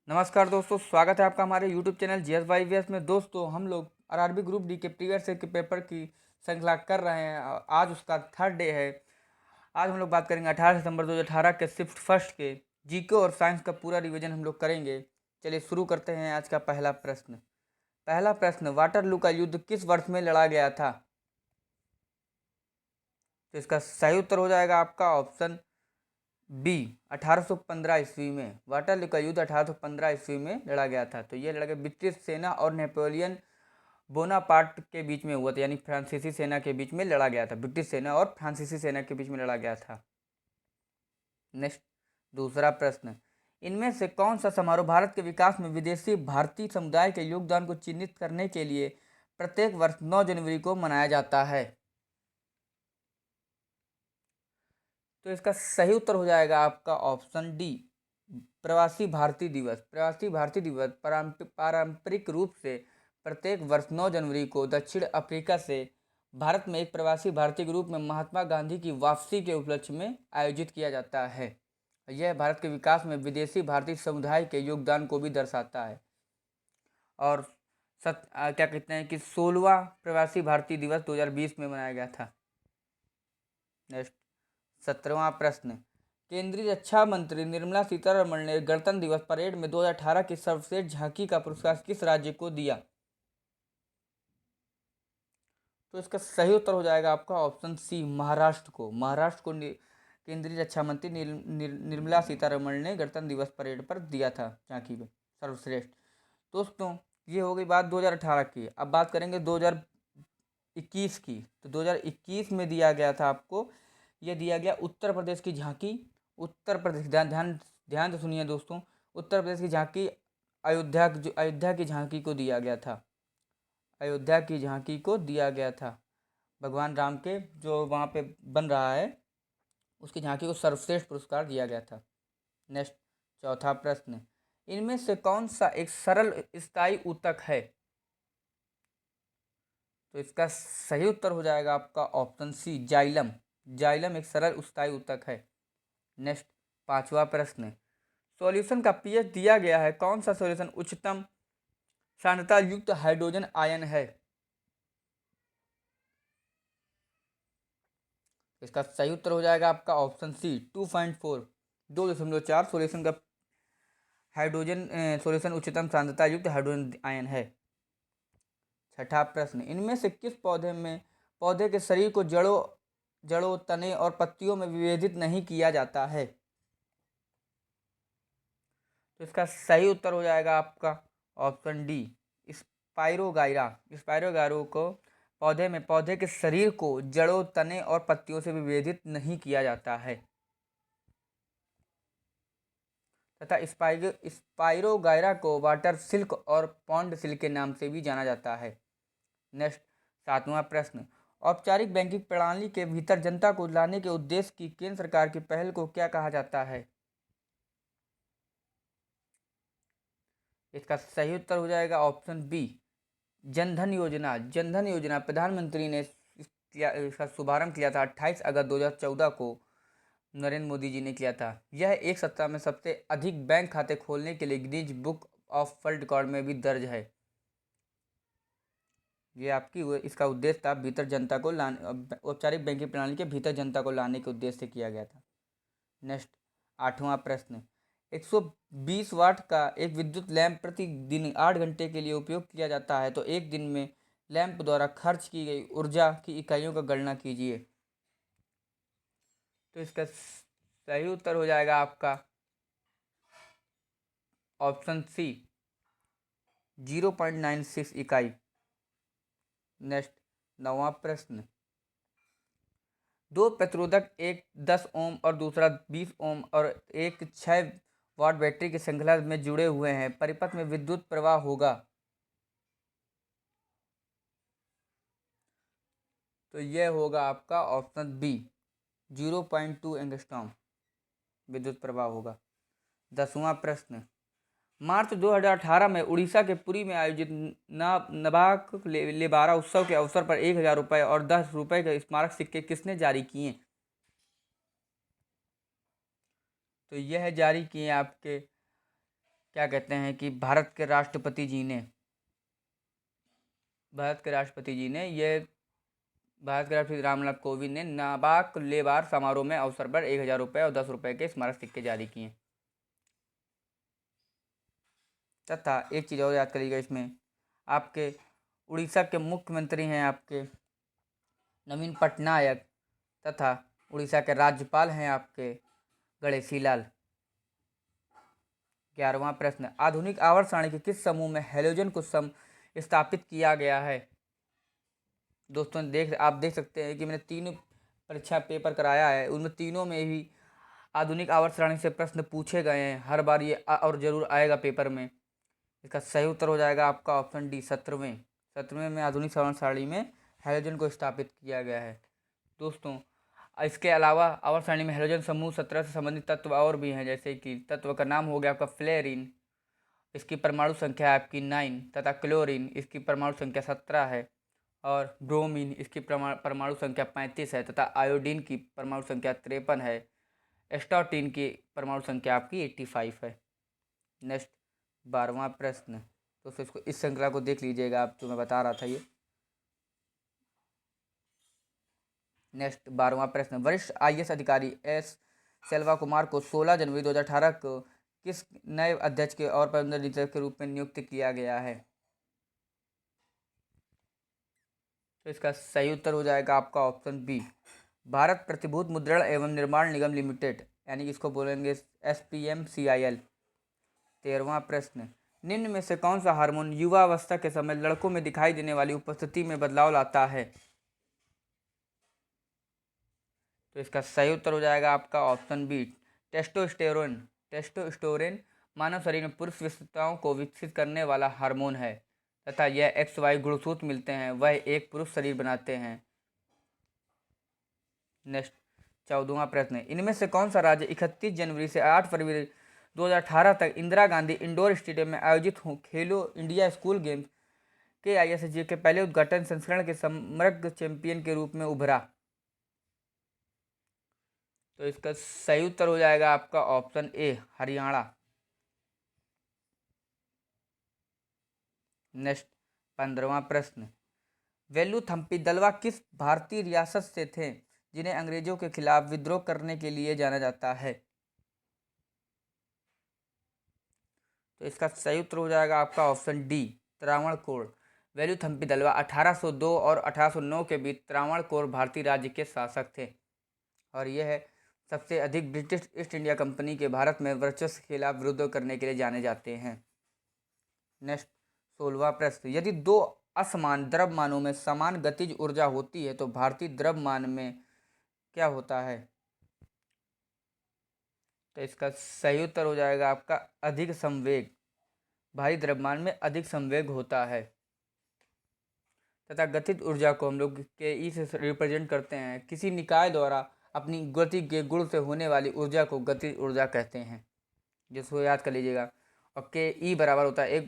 नमस्कार दोस्तों, स्वागत है आपका हमारे YouTube चैनल GS में। दोस्तों, हम लोग आरआरबी ग्रुप डी के प्रीवियस ईयर के पेपर की श्रृंखला कर रहे हैं। आज उसका थर्ड डे है। आज हम लोग बात करेंगे 18 सितंबर 2018 के शिफ्ट फर्स्ट के जीके और साइंस का पूरा रिवीजन हम लोग करेंगे। चलिए शुरू करते हैं। आज का पहला प्रश्न, वाटरलू का युद्ध किस वर्ष में लड़ा गया था? तो इसका सही उत्तर हो जाएगा आपका ऑप्शन बी, 1815 ईस्वी में। वाटरलू का युद्ध 1815 ईस्वी में लड़ा गया था। तो यह लड़ा गया ब्रिटिश सेना और नेपोलियन बोनापार्ट के बीच में हुआ था, यानी फ्रांसीसी सेना के बीच में लड़ा गया था। ब्रिटिश सेना और फ्रांसीसी सेना के बीच में लड़ा गया था। नेक्स्ट, दूसरा प्रश्न, इनमें से कौन सा समारोह भारत के विकास में विदेशी भारतीय समुदाय के योगदान को चिन्हित करने के लिए प्रत्येक वर्ष 9 जनवरी को मनाया जाता है? तो इसका सही उत्तर हो जाएगा आपका ऑप्शन डी, प्रवासी भारतीय दिवस। प्रवासी भारतीय दिवस पारंपरिक रूप से प्रत्येक वर्ष 9 जनवरी को दक्षिण अफ्रीका से भारत में एक प्रवासी भारतीय के रूप में महात्मा गांधी की वापसी के उपलक्ष्य में आयोजित किया जाता है। यह भारत के विकास में विदेशी भारतीय समुदाय के योगदान को भी दर्शाता है। और क्या कहते हैं कि 16वां प्रवासी भारतीय दिवस 2020 में मनाया गया था। नेक्स्ट, 17वां प्रश्न, केंद्रीय रक्षा मंत्री निर्मला सीतारमण ने गणतंत्र दिवस परेड में 2018 की सर्वश्रेष्ठ झांकी का पुरस्कार किस राज्य को दिया? तो इसका सही उत्तर हो जाएगा आपका ऑप्शन सी, महाराष्ट्र को। केंद्रीय रक्षा मंत्री निर्मला सीतारमण ने गणतंत्र दिवस परेड पर दिया था झांकी में सर्वश्रेष्ठ। दोस्तों, ये हो गई बात 2018 की। अब बात करेंगे 2021 की। तो 2021 में दिया गया था आपको, यह दिया गया उत्तर प्रदेश की झांकी। उत्तर प्रदेश, ध्यान ध्यान ध्यान से सुनिए दोस्तों, उत्तर प्रदेश की झांकी अयोध्या की झांकी को दिया गया था। अयोध्या की झांकी को दिया गया था। भगवान राम के जो वहाँ पे बन रहा है, उसकी झांकी को सर्वश्रेष्ठ पुरस्कार दिया गया था। नेक्स्ट, चौथा प्रश्न, इनमें से कौन सा एक सरल स्थायी ऊतक है? तो इसका सही उत्तर हो जाएगा आपका ऑप्शन सी, जाइलम। जाइलम एक सरल स्थायी ऊतक है। नेक्स्ट, पांचवा प्रश्न, सॉल्यूशन का पीएच दिया गया है, कौन सा सॉल्यूशन उच्चतम सांद्रता युक्त हाइड्रोजन आयन है? इसका सही उत्तर हो जाएगा आपका ऑप्शन सी, 2.4, 2.4 सॉल्यूशन का हाइड्रोजन सॉल्यूशन उच्चतम सांद्रता युक्त हाइड्रोजन आयन है। छठा प्रश्न, इनमें से किस पौधे के शरीर को जड़ों, तने और पत्तियों में विभेदित नहीं किया जाता है? तो इसका सही उत्तर हो जाएगा आपका ऑप्शन डी, स्पाइरोगाइरा। स्पाइरोगाइरा को पौधे के शरीर को जड़ों, तने और पत्तियों से विभेदित नहीं किया जाता है तथा स्पाइरोगाइरा को वाटर सिल्क और पॉन्ड सिल्क के नाम से भी जाना जाता है। नेक्स्ट, सातवां प्रश्न, औपचारिक बैंकिंग प्रणाली के भीतर जनता को लाने के उद्देश्य की केंद्र सरकार की पहल को क्या कहा जाता है? इसका सही उत्तर हो जाएगा ऑप्शन बी, जनधन योजना। जनधन योजना प्रधानमंत्री ने इसका शुभारंभ किया था 28 अगस्त 2014 को। नरेंद्र मोदी जी ने किया था। यह एक सप्ताह में सबसे अधिक बैंक खाते खोलने के लिए Guinness book of world record में भी दर्ज है। ये आपकी इसका उद्देश्य था भीतर जनता को लाने, औपचारिक बैंकिंग प्रणाली के भीतर जनता को लाने के उद्देश्य से किया गया था। नेक्स्ट, आठवां प्रश्न, 120 वाट का एक विद्युत लैंप प्रतिदिन 8 घंटे के लिए उपयोग किया जाता है, तो एक दिन में लैंप द्वारा खर्च की गई ऊर्जा की इकाइयों का गणना कीजिए। तो इसका सही उत्तर हो जाएगा आपका ऑप्शन सी, 0.96 इकाई। नेक्स्ट, नौवां प्रश्न, दो प्रतिरोधक, एक 10 ओम और दूसरा 20 ओम और एक 6 वाट बैटरी की श्रृंखला में जुड़े हुए हैं, परिपथ में विद्युत प्रवाह होगा। तो यह होगा आपका ऑप्शन बी, 0.2 एंगस्ट्रॉम विद्युत प्रवाह होगा। 10वां प्रश्न, मार्च 2018 में उड़ीसा के पुरी में आयोजित नबाक लेबारा उत्सव के अवसर पर 1000 रुपये और 10 रुपये के स्मारक सिक्के किसने जारी किए? तो यह जारी किए आपके क्या कहते हैं कि भारत के राष्ट्रपति जी ने भारत के राष्ट्रपति रामनाथ कोविंद ने नाबाक लेबार समारोह में अवसर पर 1,000 रुपये और 10 रुपये के स्मारक सिक्के जारी किए। तथा एक चीज़ और याद करिएगा, इसमें आपके उड़ीसा के मुख्यमंत्री हैं आपके नवीन पटनायक, तथा उड़ीसा के राज्यपाल हैं आपके गणेशी लाल। 11वां प्रश्न, आधुनिक आवर्त सारणी के किस समूह में हैलोजन को स्थापित किया गया है? दोस्तों आप देख सकते हैं कि मैंने 3 परीक्षा पेपर कराया है, उनमें तीनों में भी आधुनिक आवर्त सारणी से प्रश्न पूछे गए हैं। हर बार ये और जरूर आएगा पेपर में। इसका सही उत्तर हो जाएगा आपका ऑप्शन डी, 17वें में आधुनिक आवर्त सारणी में हैलोजन को स्थापित किया गया है। दोस्तों इसके अलावा आवर्त सारणी में हैलोजन समूह 17 से संबंधित तत्व और भी हैं, जैसे कि तत्व का नाम हो गया आपका फ्लोरीन, इसकी परमाणु संख्या है आपकी 9, तथा क्लोरीन, इसकी परमाणु संख्या 17 है, और ब्रोमीन, इसकी परमाणु संख्या 35 है, तथा आयोडीन की परमाणु संख्या 53 है। एस्टाटीन की परमाणु संख्या आपकी 85 है। नेक्स्ट 12वां प्रश्न, तो इसको इस श्रृंखला को देख लीजिएगा आप, जो मैं बता रहा था ये। नेक्स्ट 12वां प्रश्न, वरिष्ठ IAS अधिकारी एस सेल्वा कुमार को 16 जनवरी 2018 को किस नए अध्यक्ष के और प्रबंधन निदेशक के रूप में नियुक्त किया गया है? तो इसका सही उत्तर हो जाएगा आपका ऑप्शन बी, भारत प्रतिभूत मुद्रण एवं निर्माण निगम लिमिटेड, यानी कि इसको बोलेंगे SPMCIL। 13वां प्रश्न, निम्न में से कौन सा हार्मोन युवावस्था के समय लड़कों में दिखाई देने वाली उपस्थिति में बदलाव लाता है? तो इसका सही उत्तर हो जाएगा आपका ऑप्शन बी, टेस्टोस्टेरोन मानव शरीर में पुरुष विशेषताओं को विकसित करने वाला हार्मोन है, तथा यह XY गुणसूत्र मिलते हैं, वह एक पुरुष शरीर बनाते हैं। नेक्स्ट 14वां प्रश्न, इनमें से कौन सा राज्य 31 जनवरी से 8 फरवरी 2018 तक इंदिरा गांधी इंडोर स्टेडियम में आयोजित खेलो इंडिया स्कूल गेम्स KISG के पहले उद्घाटन संस्करण के समग्र चैंपियन के रूप में उभरा? तो इसका सही उत्तर हो जाएगा आपका ऑप्शन ए, हरियाणा। नेक्स्ट 15वां प्रश्न, वेलुथम्पी दलवा किस भारतीय रियासत से थे जिन्हें अंग्रेजों के खिलाफ विद्रोह करने के लिए जाना जाता है? तो इसका सही उत्तर हो जाएगा आपका ऑप्शन डी, त्रावणकोर। वेलुथम्पी दलवा 1802 और 1809 के बीच त्रावणकोर भारतीय राज्य के शासक थे, और यह सबसे अधिक ब्रिटिश ईस्ट इंडिया कंपनी के भारत में वर्चस्व के खिलाफ विद्रोह करने के लिए जाने जाते हैं। नेक्स्ट 16वां प्रश्न, यदि दो असमान द्रव्यमानों में समान गतिज ऊर्जा होती है तो भारतीय द्रव्यमान में क्या होता है? तो इसका सही उत्तर हो जाएगा आपका अधिक संवेग। भारी द्रव्यमान में अधिक संवेग होता है, तथा गतिज ऊर्जा को हम लोग के ई से रिप्रेजेंट करते हैं। किसी निकाय द्वारा अपनी गति के गुण से होने वाली ऊर्जा को गतिज ऊर्जा कहते हैं, जिसको याद कर लीजिएगा। और के ई बराबर होता है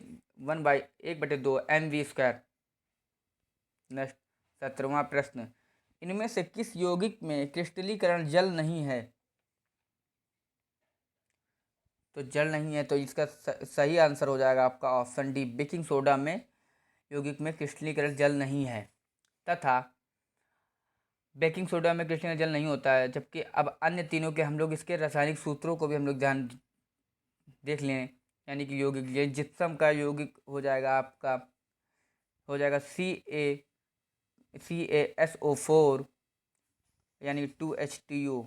1/2 mv²। नेक्स्ट 17वां प्रश्न, इनमें से किस यौगिक में क्रिस्टलीकरण जल नहीं है? तो जल नहीं है, तो इसका सही आंसर हो जाएगा आपका ऑप्शन डी, बेकिंग सोडा में यौगिक में क्रिस्टलीकरण जल नहीं है, तथा बेकिंग सोडा में क्रिस्टलीकरण जल नहीं होता है। जबकि अब अन्य तीनों के हम लोग इसके रासायनिक सूत्रों को भी हम लोग ध्यान देख लें, यानी कि यौगिक जिप्सम का यौगिक हो जाएगा आपका, हो जाएगा CaSO4 यानी 2H2O,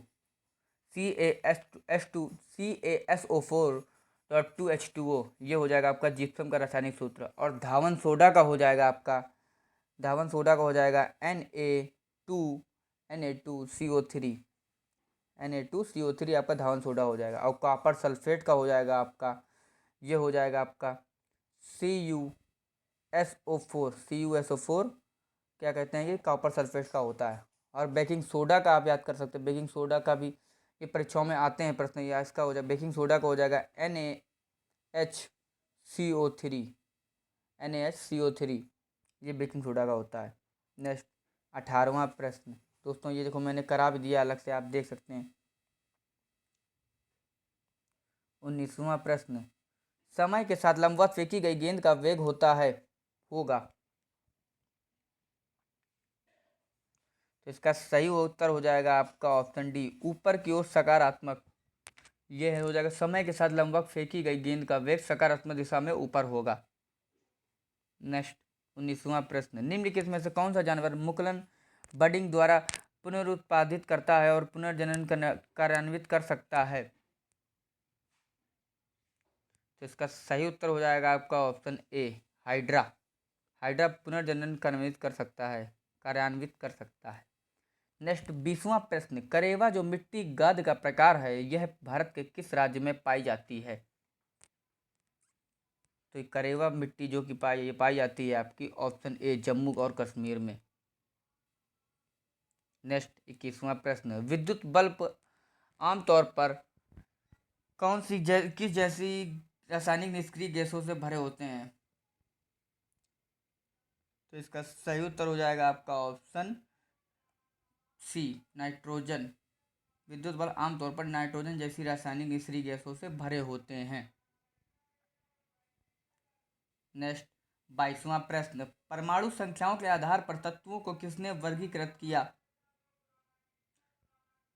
CaSO4.2H2O, ये हो जाएगा आपका जिप्सम का रासायनिक सूत्र। और धावन सोडा का हो जाएगा आपका, धावन सोडा का हो जाएगा Na2CO3 आपका धावन सोडा हो जाएगा। और कॉपर सल्फेट का हो जाएगा आपका, ये हो जाएगा आपका CuSO4 क्या कहते हैं, ये कॉपर सल्फेट का होता है। और बेकिंग सोडा का आप याद कर सकते हैं, बेकिंग सोडा का भी ये परीक्षाओं में आते हैं प्रश्न, या इसका हो जाए बेकिंग सोडा का हो जाएगा NaHCO3, ये बेकिंग सोडा का होता है। नेक्स्ट 18वां प्रश्न, दोस्तों ये देखो मैंने करा भी दिया अलग से, आप देख सकते हैं। 19वां प्रश्न, समय के साथ लंबवत फेंकी गई गेंद का वेग होता है होगा। तो इसका सही उत्तर हो जाएगा आपका ऑप्शन डी, ऊपर की ओर सकारात्मक। यह हो जाएगा, समय के साथ लंबवत फेंकी गई गेंद का वेग सकारात्मक दिशा में ऊपर होगा। नेक्स्ट 19वां प्रश्न, निम्नलिखित में से कौन सा जानवर मुकुलन बडिंग द्वारा पुनरुत्पादित करता है और पुनर्जनन कार्यान्वित कर सकता है? तो इसका सही उत्तर हो जाएगा आपका ऑप्शन ए, हाइड्रा। हाइड्रा पुनर्जनन कार्यान्वित कर सकता है। नेक्स्ट 20वां प्रश्न, करेवा जो मिट्टी गाद का प्रकार है यह भारत के किस राज्य में पाई जाती है? तो ये करेवा मिट्टी जो कि पाई जाती है आपकी ऑप्शन ए, जम्मू और कश्मीर में। नेक्स्ट 21वां प्रश्न, विद्युत बल्ब आमतौर पर किस जैसी रासायनिक निष्क्रिय गैसों से भरे होते हैं? तो इसका सही उत्तर हो जाएगा आपका ऑप्शन सी, नाइट्रोजन। विद्युत बल्ब आमतौर पर नाइट्रोजन जैसी रासायनिक निष्क्रिय गैसों से भरे होते हैं। नेक्स्ट 22वां प्रश्न, परमाणु संख्याओं के आधार पर तत्वों को किसने वर्गीकृत किया?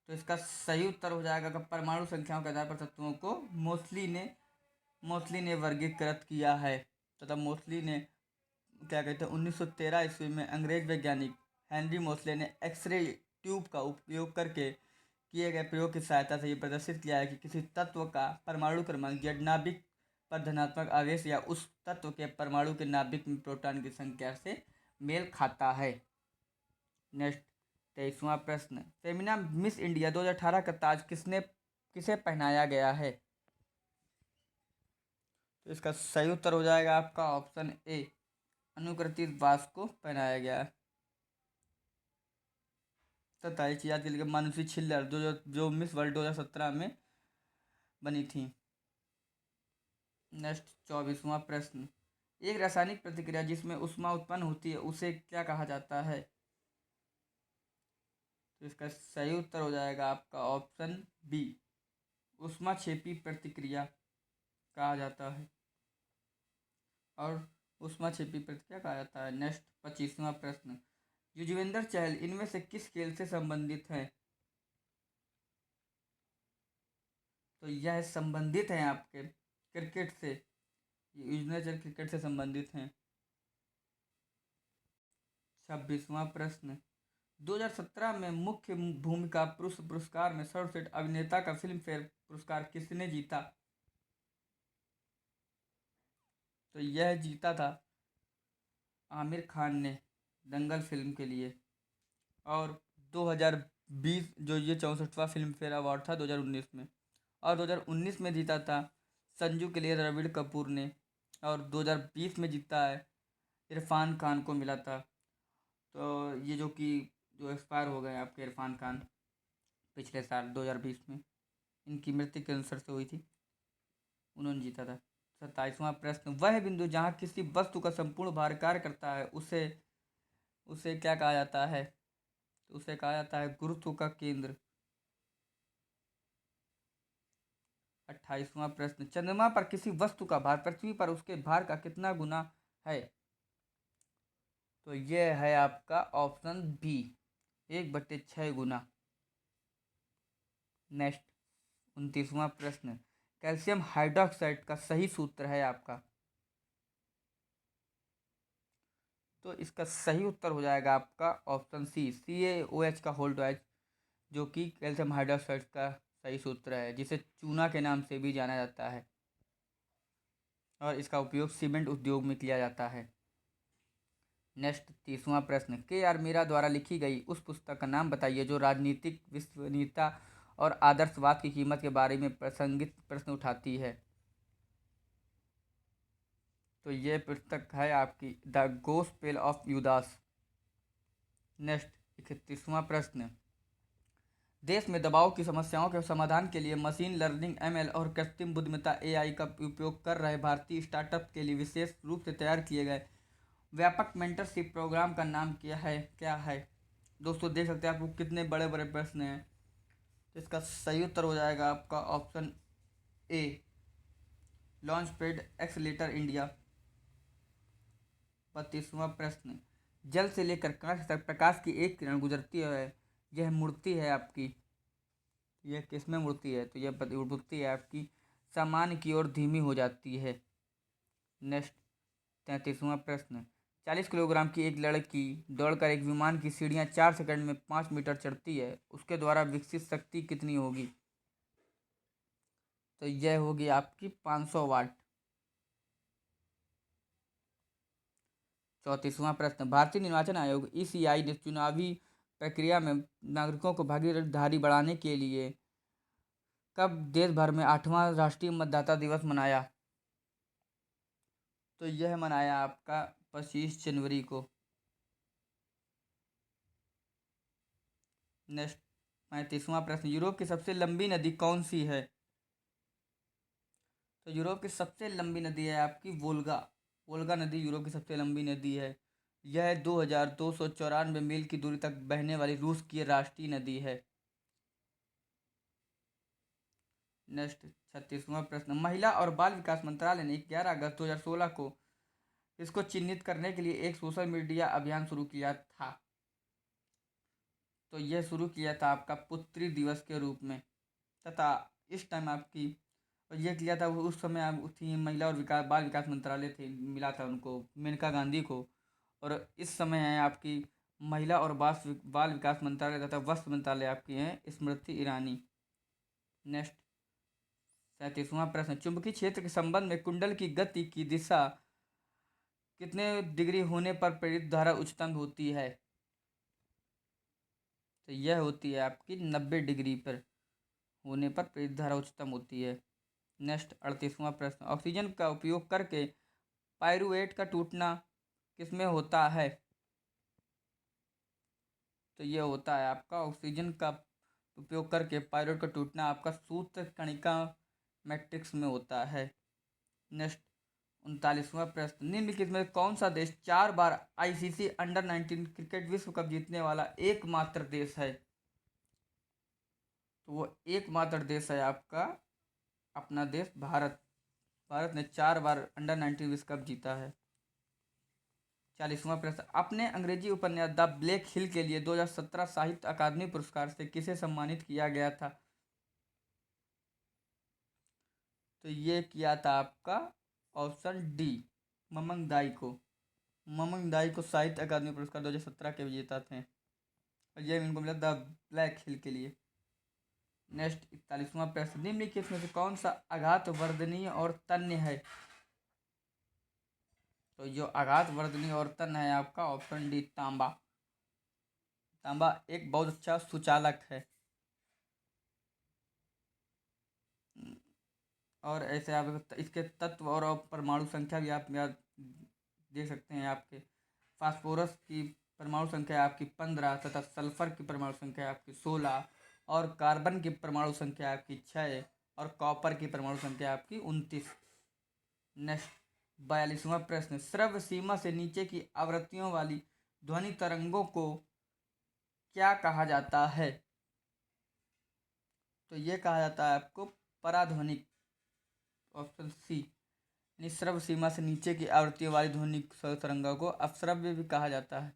तो इसका सही उत्तर हो जाएगा कि परमाणु संख्याओं के आधार पर तत्वों को मोस्टली ने वर्गीकृत किया है तथा मोस्टली ने क्या कहते हैं 1913 ईस्वी में अंग्रेज वैज्ञानिक हेनरी मोस्ले ने एक्सरे ट्यूब का उपयोग करके किए गए प्रयोग की सहायता से ये प्रदर्शित किया है कि किसी तत्व का परमाणु क्रमांक जड़ नाभिक पर धनात्मक आवेश या उस तत्व के परमाणु के नाभिक में प्रोटॉन की संख्या से मेल खाता है। नेक्स्ट 23वां प्रश्न, फेमिना मिस इंडिया 2018 का ताज किसे पहनाया गया है? तो इसका सही उत्तर हो जाएगा आपका ऑप्शन ए, अनुकृति दास को पहनाया गया है। तथा एक याद के लिए मानुषी छिल्लर जो मिस वर्ल्ड 2017 में बनी थी। नेक्स्ट 24वां प्रश्न, एक रासायनिक प्रतिक्रिया जिसमें ऊष्मा उत्पन्न होती है उसे क्या कहा जाता है? तो इसका सही उत्तर हो जाएगा आपका ऑप्शन बी, ऊष्माक्षेपी प्रतिक्रिया कहा जाता है और ऊष्माक्षेपी प्रतिक्रिया कहा जाता है। नेक्स्ट 25वां प्रश्न, युजवेंद्र चहल इनमें से किस खेल से संबंधित है? तो यह संबंधित है आपके क्रिकेट से। युजवेंद्र चहल क्रिकेट से संबंधित हैं। 26वां प्रश्न, 2017 में मुख्य भूमिका पुरुष पुरस्कार में सर्वश्रेष्ठ अभिनेता का फिल्म फेयर पुरस्कार किसने जीता? तो यह जीता था आमिर खान ने दंगल फिल्म के लिए। और 2020 जो ये 64वां फिल्म फेयर अवार्ड था 2019 में, और 2019 में जीता था संजू के लिए रणबीर कपूर ने, और 2020 में जीता है इरफान खान को मिला था। तो ये जो एक्सपायर हो गए आपके इरफान खान पिछले साल 2020 में, इनकी मृत्यु कैंसर से हुई थी, उन्होंने जीता था। 27वां प्रश्न, वह बिंदु जहाँ किसी वस्तु का संपूर्ण भार कार्य करता है उसे उसे क्या कहा जाता है? तो उसे कहा जाता है गुरुत्व का केंद्र। 28वां प्रश्न, चंद्रमा पर किसी वस्तु का भार पृथ्वी पर उसके भार का कितना गुना है? तो यह है आपका ऑप्शन बी, 1/6 गुना। नेक्स्ट 29वां प्रश्न, कैल्शियम हाइड्रोक्साइड का सही सूत्र है आपका? तो इसका सही उत्तर हो जाएगा आपका ऑप्शन सी, CaOH का होल ट्वाइस, जो कि कैल्शियम हाइड्रोक्साइड का सही सूत्र है, जिसे चूना के नाम से भी जाना जाता है और इसका उपयोग सीमेंट उद्योग में किया जाता है। नेक्स्ट 30वां प्रश्न, KR मीरा द्वारा लिखी गई उस पुस्तक का नाम बताइए जो राजनीतिक विश्वसनीयता और आदर्शवाद की कीमत के बारे में प्रासंगिक प्रश्न उठाती है। तो ये पुस्तक है आपकी द गॉस्पेल ऑफ यूदास। नेक्स्ट 31वां प्रश्न, देश में दबाव की समस्याओं के समाधान के लिए मशीन लर्निंग ML और कृत्रिम बुद्धिमत्ता AI का उपयोग कर रहे भारतीय स्टार्टअप के लिए विशेष रूप से तैयार किए गए व्यापक मेंटरशिप प्रोग्राम का नाम क्या है? दोस्तों देख सकते हैं आपको कितने बड़े बड़े प्रश्न हैं। तो इसका सही उत्तर हो जाएगा आपका option A, launch pad accelerator India. 32वां प्रश्न, जल से लेकर कांच तक प्रकाश की एक किरण गुजरती है, यह मूर्ति है आपकी, यह किसमें मूर्ति है, तो यह मूर्ति है आपकी सामान्य की ओर धीमी हो जाती है। नेक्स्ट 33वां प्रश्न, 40 किलोग्राम की एक लड़की दौड़कर एक विमान की सीढ़ियां 4 सेकंड में 5 मीटर चढ़ती है, उसके द्वारा विकसित शक्ति कितनी होगी, तो यह होगी आपकी 500 वाट। 34वां प्रश्न, भारतीय निर्वाचन आयोग ईसीआई ने चुनावी प्रक्रिया में नागरिकों को भागीदारी बढ़ाने के लिए कब देश भर में 8वां राष्ट्रीय मतदाता दिवस मनाया, तो यह मनाया आपका 25 जनवरी को। नेक्स्ट 35वां प्रश्न, यूरोप की सबसे लंबी नदी कौन सी है, तो यूरोप की सबसे लंबी नदी है आपकी वोल्गा। वोल्गा नदी यूरोप की सबसे लंबी नदी है। यह 2294 मील की दूरी तक बहने वाली रूस की राष्ट्रीय नदी है। नेक्स्ट 36वां प्रश्न, महिला और बाल विकास मंत्रालय ने 11 अगस्त 2016 को इसको चिन्हित करने के लिए एक सोशल मीडिया अभियान शुरू किया था, तो यह शुरू किया था आपका पुत्री दिवस के रूप में, तथा इस टाइम आपकी और ये किया था उस समय आप थी महिला और विकास बाल विकास मंत्रालय थे, मिला था उनको मेनका गांधी को। और इस समय है आपकी महिला और बाल विकास मंत्रालय तथा वस्त्र मंत्रालय आपकी हैं स्मृति ईरानी। नेक्स्ट 37वां प्रश्न, चुंबकीय क्षेत्र के संबंध में कुंडल की गति की दिशा कितने डिग्री होने पर प्रेरित धारा उच्चतम होती है, तो यह होती है आपकी 90 डिग्री पर होने पर प्रेरित धारा उच्चतम होती है। नेक्स्ट 38वां प्रश्न, ऑक्सीजन का उपयोग करके पाइरूवेट का टूटना किसमें होता है, तो यह होता है आपका ऑक्सीजन का उपयोग करके पाइरूवेट का टूटना आपका सूत्र कणिका मैट्रिक्स में होता है। नेक्स्ट 39वां प्रश्न, निम्नलिखित में कौन सा देश 4 बार आईसीसी अंडर-19 क्रिकेट विश्व कप जीतने वाला एकमात्र देश है, तो वो एकमात्र देश है आपका अपना देश भारत। भारत ने 4 बार अंडर-19 विश्व कप जीता है। 40वां प्रश्न, अपने अंग्रेजी उपन्यास द ब्लैक हिल के लिए 2017 साहित्य अकादमी पुरस्कार से किसे सम्मानित किया गया था, तो ये किया था आपका ऑप्शन डी ममंग दाई को। ममंग दाई को साहित्य अकादमी पुरस्कार 2017 के विजेता थे, और ये इनको मिला द ब्लैक हिल के लिए। नेक्स्ट 41वां प्रश्न, निम्नलिखित में से कौन सा आघात वर्धनीय और तन्य है, तो जो आघात वर्धनीय और तन्य है आपका ऑप्शन डी तांबा। तांबा एक बहुत अच्छा सुचालक है। और ऐसे आप इसके तत्व और परमाणु संख्या भी आप याद देख सकते हैं। आपके फास्फोरस की परमाणु संख्या आपकी 15 तथा सल्फर की परमाणु संख्या आपकी 16 और कार्बन की परमाणु संख्या आपकी 6 और कॉपर की परमाणु संख्या आपकी 29। नेक्स्ट 42वां प्रश्न, श्रव्य सीमा से नीचे की आवृत्तियों वाली ध्वनि तरंगों को क्या कहा जाता है, तो ये कहा जाता है आपको पराध्वनिक, ऑप्शन सी। श्रव्य सीमा से नीचे की आवृत्तियों वाली ध्वनि तरंगों को अपश्रव्य भी कहा जाता है,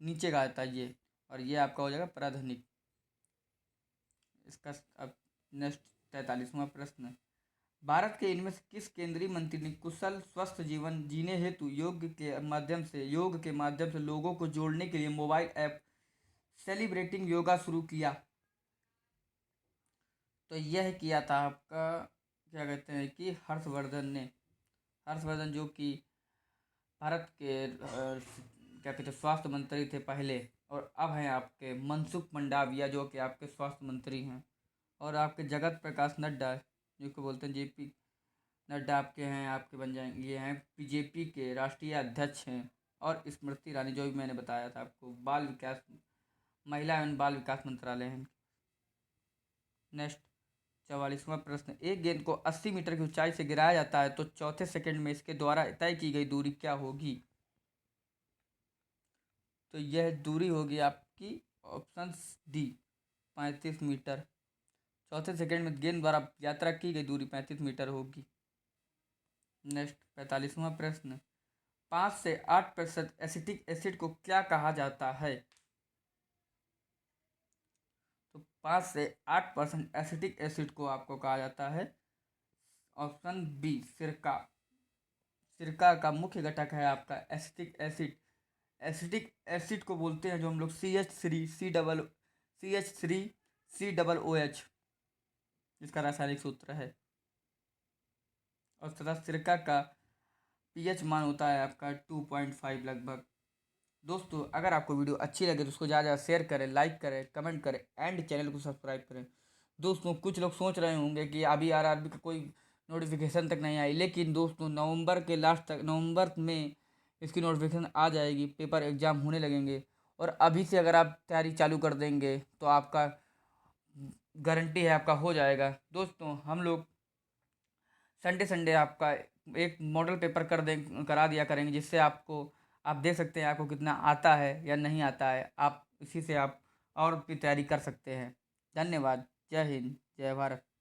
नीचे कहा जाता है ये, और ये आपका हो जाएगा पराध्वनिक। इसका अब नेक्स्ट 43वां प्रश्न, भारत के इनमें से किस केंद्रीय मंत्री ने कुशल स्वस्थ जीवन जीने हेतु योग के माध्यम से लोगों को जोड़ने के लिए मोबाइल ऐप सेलिब्रेटिंग योगा शुरू किया, तो यह किया था आपका क्या कहते हैं कि हर्षवर्धन ने। हर्षवर्धन जो कि भारत के क्या कहते हैं स्वास्थ्य मंत्री थे पहले, और अब हैं आपके मनसुख मंडाविया जो कि आपके स्वास्थ्य मंत्री हैं। और आपके जगत प्रकाश नड्डा जो को बोलते हैं जेपी नड्डा आपके हैं, आपके बन जाएंगे, ये हैं बीजेपी के राष्ट्रीय अध्यक्ष हैं। और स्मृति ईरानी जो भी मैंने बताया था आपको महिला एवं बाल विकास मंत्रालय है। नेक्स्ट 44वां प्रश्न, एक गेंद को 80 मीटर की ऊंचाई से गिराया जाता है तो चौथे सेकंड में इसके द्वारा तय की गई दूरी क्या होगी, तो यह दूरी होगी आपकी ऑप्शन डी 35 मीटर। चौथे सेकंड में गेंद द्वारा यात्रा की गई दूरी 35 मीटर होगी। नेक्स्ट 45वां प्रश्न, 5 से 8% एसिटिक एसिड को क्या कहा जाता है? तो 5 से 8% एसिटिक एसिड को आपको कहा जाता है ऑप्शन बी सिरका। सिरका का मुख्य घटक है आपका एसिटिक एसिड। एसिटिक एसिड को बोलते हैं जो हम लोग CH3COOH, इसका रासायनिक सूत्र है। और तथा सिरका का पीएच मान होता है आपका 2.5 लगभग। दोस्तों अगर आपको वीडियो अच्छी लगे तो उसको ज़्यादा ज़्यादा शेयर करें, लाइक करें, कमेंट करें एंड चैनल को सब्सक्राइब करें। दोस्तों कुछ लोग सोच रहे होंगे कि अभी आरआरबी का कोई नोटिफिकेशन तक नहीं आई, लेकिन दोस्तों नवंबर के लास्ट तक, नवंबर में इसकी नोटिफिकेशन आ जाएगी, पेपर एग्ज़ाम होने लगेंगे। और अभी से अगर आप तैयारी चालू कर देंगे तो आपका गारंटी है आपका हो जाएगा। दोस्तों हम लोग संडे संडे आपका एक मॉडल पेपर करा दिया करेंगे, जिससे आपको आप देख सकते हैं आपको कितना आता है या नहीं आता है। आप इसी से आप और भी तैयारी कर सकते हैं। धन्यवाद। जय हिंद, जय भारत।